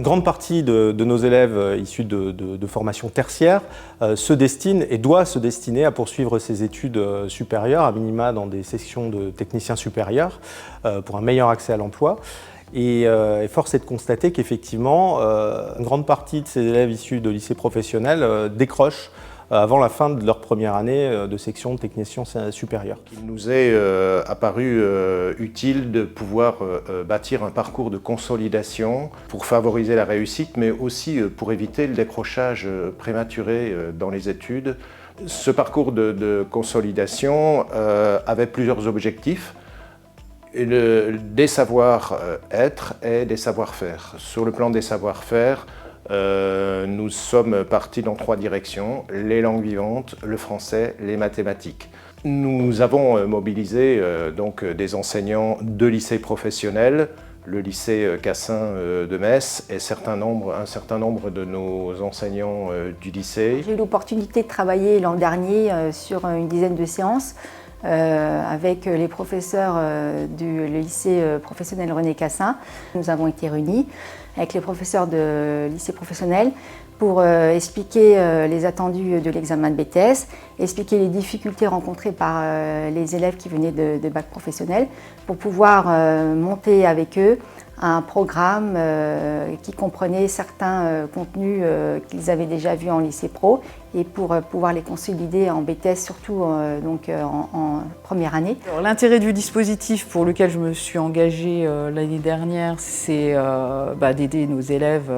grande partie de nos élèves issus de formations tertiaires se destinent et doivent se destiner à poursuivre ces études supérieures, à minima dans des sections de techniciens supérieurs, pour un meilleur accès à l'emploi. Et force est de constater qu'effectivement, une grande partie de ces élèves issus de lycées professionnels décrochent avant la fin de leur première année de section de technicien supérieur. Il nous est apparu utile de pouvoir bâtir un parcours de consolidation pour favoriser la réussite, mais aussi pour éviter le décrochage prématuré dans les études. Ce parcours de consolidation avait plusieurs objectifs. Des savoir-être et des savoir-faire. Sur le plan des savoir-faire, nous sommes partis dans 3 directions, les langues vivantes, le français, les mathématiques. Nous avons mobilisé donc des enseignants de lycées professionnels, le lycée Cassin de Metz et un certain nombre de nos enseignants du lycée. J'ai eu l'opportunité de travailler l'an dernier sur une dizaine de séances avec les professeurs du lycée professionnel René Cassin. Nous avons été réunis avec les professeurs de lycée professionnel pour expliquer les attendus de l'examen de BTS, expliquer les difficultés rencontrées par les élèves qui venaient de bac professionnel, pour pouvoir monter avec eux un programme qui comprenait certains contenus qu'ils avaient déjà vus en lycée pro et pour pouvoir les consolider en BTS, surtout en première année. L'intérêt du dispositif pour lequel je me suis engagée l'année dernière, c'est d'aider nos élèves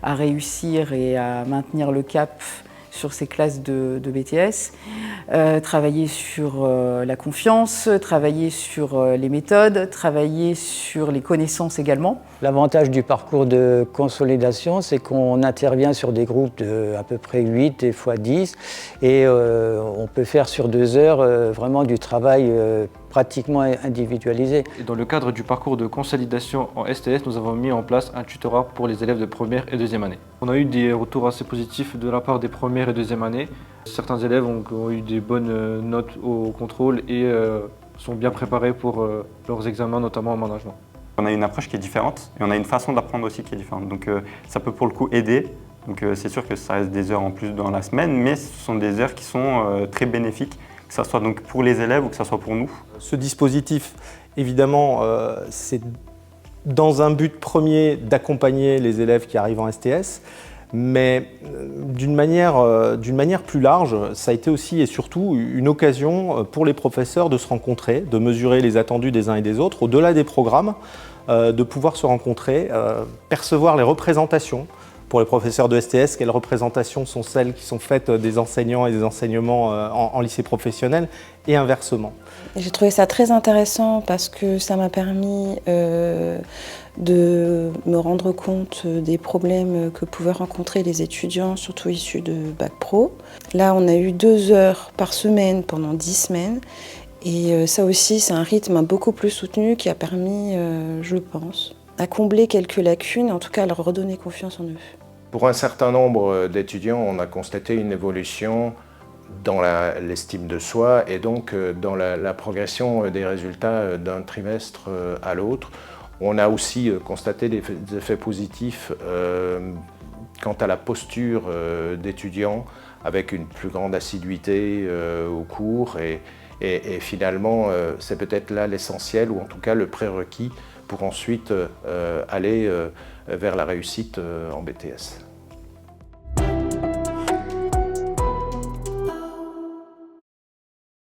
à réussir et à maintenir le cap sur ces classes de BTS, travailler sur la confiance, travailler sur les méthodes, travailler sur les connaissances également. L'avantage du parcours de consolidation, c'est qu'on intervient sur des groupes de à peu près 8, des fois 10, et on peut faire sur 2 heures vraiment du travail pratiquement individualisé. Et dans le cadre du parcours de consolidation en STS, nous avons mis en place un tutorat pour les élèves de première et deuxième année. On a eu des retours assez positifs de la part des premières et deuxième années. Certains élèves ont eu des bonnes notes au contrôle et sont bien préparés pour leurs examens, notamment en management. On a une approche qui est différente et on a une façon d'apprendre aussi qui est différente. Donc ça peut pour le coup aider. Donc c'est sûr que ça reste des heures en plus dans la semaine, mais ce sont des heures qui sont très bénéfiques, que ce soit donc pour les élèves ou que ce soit pour nous. Ce dispositif, évidemment, c'est dans un but premier d'accompagner les élèves qui arrivent en STS, mais d'une manière plus large, ça a été aussi et surtout une occasion pour les professeurs de se rencontrer, de mesurer les attendus des uns et des autres, au-delà des programmes, de pouvoir se rencontrer, percevoir les représentations. Pour les professeurs de STS, quelles représentations sont celles qui sont faites des enseignants et des enseignements en lycée professionnel et inversement. J'ai trouvé ça très intéressant parce que ça m'a permis de me rendre compte des problèmes que pouvaient rencontrer les étudiants, surtout issus de Bac Pro. Là, on a eu 2 heures par semaine pendant 10 semaines. Et ça aussi, c'est un rythme beaucoup plus soutenu qui a permis, je pense, à combler quelques lacunes, en tout cas à leur redonner confiance en eux. Pour un certain nombre d'étudiants, on a constaté une évolution dans l'estime de soi et donc dans la progression des résultats d'un trimestre à l'autre. On a aussi constaté des effets positifs quant à la posture d'étudiants, avec une plus grande assiduité au cours et finalement c'est peut-être là l'essentiel ou en tout cas le prérequis pour ensuite aller vers la réussite en BTS.